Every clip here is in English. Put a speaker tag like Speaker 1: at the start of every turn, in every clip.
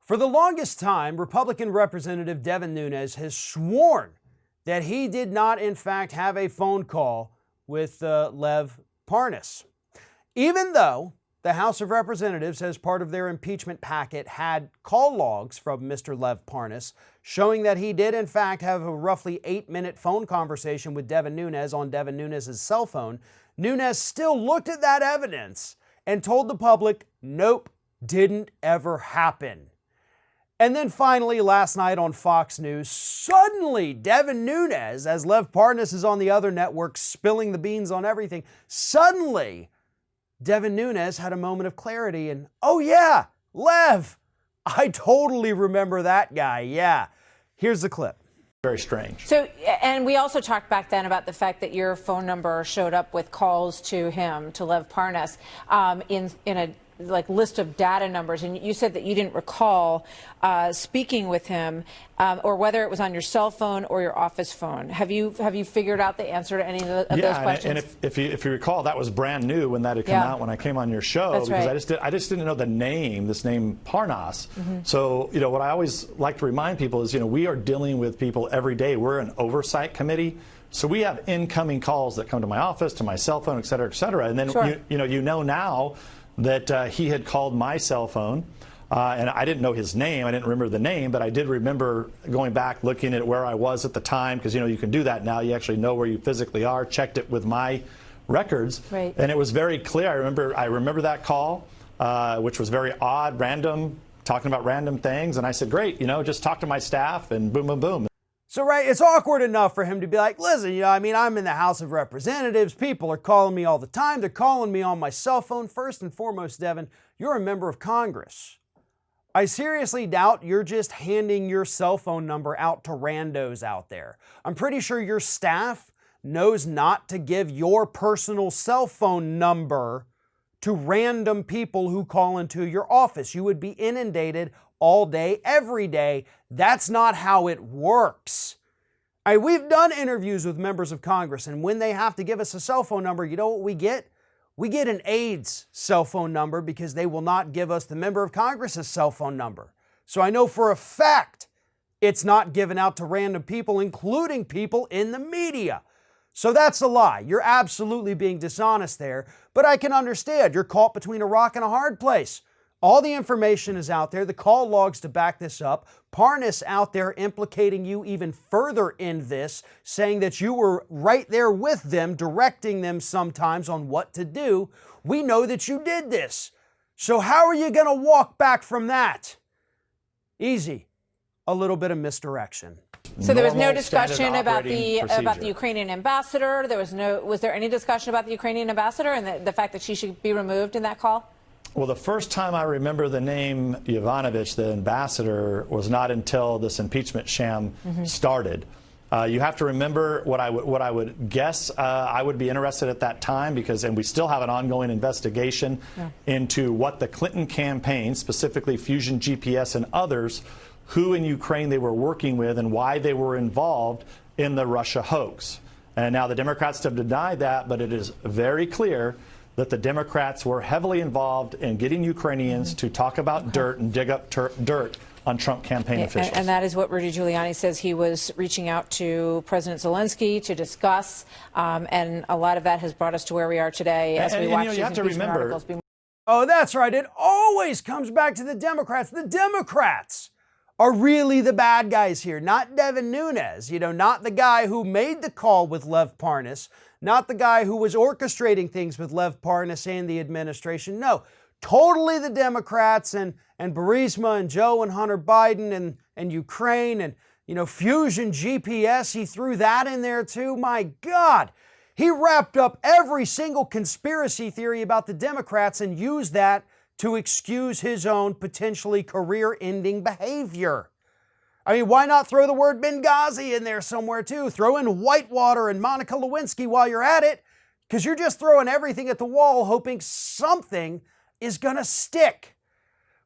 Speaker 1: For the longest time, Republican Representative Devin Nunes has sworn that he did not, in fact, have a phone call with Lev Parnas. Even though the House of Representatives, as part of their impeachment packet, had call logs from Mr. Lev Parnas showing that he did, in fact, have a roughly 8-minute phone conversation with Devin Nunes on Devin Nunes' cell phone, Nunes still looked at that evidence and told the public, nope, didn't ever happen. And then finally, last night on Fox News, suddenly Devin Nunes, as Lev Parnas is on the other network spilling the beans on everything, suddenly Devin Nunes had a moment of clarity and, oh yeah, Lev, I totally remember that guy, yeah. Here's the clip.
Speaker 2: Very strange.
Speaker 3: So, and we also talked back then about the fact that your phone number showed up with calls to him, to Lev Parnas, in a list of data numbers, and you said that you didn't recall speaking with him, or whether it was on your cell phone or your office phone. Have you figured out the answer to any of those questions?
Speaker 2: And if you recall, that was brand new when that had come out when I came on your show.
Speaker 3: That's
Speaker 2: because
Speaker 3: right.
Speaker 2: I just didn't know the name, this name Parnas. So what I always like to remind people is we are dealing with people every day. We're an oversight committee. So we have incoming calls that come to my office, to my cell phone, et cetera, et cetera. And then
Speaker 3: Sure.
Speaker 2: you know now that he had called my cell phone, and I didn't know his name. I didn't remember the name, but I did remember going back, looking at where I was at the time, because you can do that now. You actually know where you physically are. Checked it with my records,
Speaker 3: right.
Speaker 2: And it was very clear. I remember that call, which was very odd, random, talking about random things, and I said, great, just talk to my staff, and boom, boom, boom.
Speaker 1: So, right, it's awkward enough for him to be like, listen, I'm in the House of Representatives. People are calling me all the time. They're calling me on my cell phone. First and foremost, Devin, you're a member of Congress. I seriously doubt you're just handing your cell phone number out to randos out there. I'm pretty sure your staff knows not to give your personal cell phone number to random people who call into your office. You would be inundated all day, every day. That's not how it works. We've done interviews with members of Congress, and when they have to give us a cell phone number, you know what we get? We get an aide's cell phone number because they will not give us the member of Congress's cell phone number. So I know for a fact it's not given out to random people, including people in the media. So that's a lie. You're absolutely being dishonest there, but I can understand. You're caught between a rock and a hard place. All the information is out there, the call logs to back this up. Parnas out there implicating you even further in this, saying that you were right there with them, directing them sometimes on what to do. We know that you did this. So how are you going to walk back from that? Easy. A little bit of misdirection.
Speaker 3: So there was no
Speaker 2: Normal,
Speaker 3: discussion about
Speaker 2: standard
Speaker 3: the
Speaker 2: procedure.
Speaker 3: Ukrainian ambassador. Was there any discussion about the Ukrainian ambassador and the fact that she should be removed in that call?
Speaker 2: Well, the first time I remember the name Yovanovitch, the ambassador, was not until this impeachment sham started. You have to remember what I would guess I would be interested at that time, and we still have an ongoing investigation into what the Clinton campaign, specifically Fusion GPS and others, who in Ukraine they were working with and why they were involved in the Russia hoax. And now the Democrats have denied that, but it is very clear that the Democrats were heavily involved in getting Ukrainians to talk about dirt and dig up dirt on Trump campaign officials.
Speaker 3: And that is what Rudy Giuliani says. He was reaching out to President Zelensky to discuss, and a lot of that has brought us to where we are today as we watch these impeachment articles be.
Speaker 1: Oh, that's right. It always comes back to the Democrats. The Democrats are really the bad guys here, not Devin Nunes, not the guy who made the call with Lev Parnas, not the guy who was orchestrating things with Lev Parnas and the administration. No, totally the Democrats and Burisma and Joe and Hunter Biden and Ukraine and, Fusion GPS. He threw that in there too. My God, he wrapped up every single conspiracy theory about the Democrats and used that to excuse his own potentially career-ending behavior. Why not throw the word Benghazi in there somewhere too? Throw in Whitewater and Monica Lewinsky while you're at it, because you're just throwing everything at the wall hoping something is going to stick.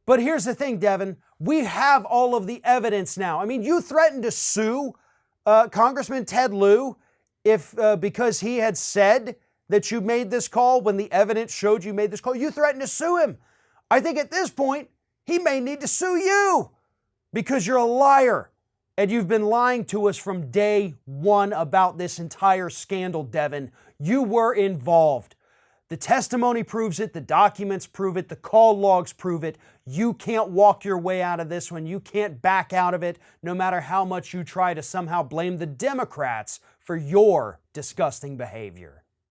Speaker 1: But here's the thing, Devin. We have all of the evidence now. You threatened to sue Congressman Ted Lieu because he had said that you made this call when the evidence showed you made this call. You threatened to sue him. I think at this point, He may need to sue you because you're a liar. And you've been lying to us from day one about this entire scandal, Devin. You were involved. The testimony proves it. The documents prove it. The call logs prove it. You can't walk your way out of this one. You can't back out of it, no matter how much you try to somehow blame the Democrats for your disgusting behavior.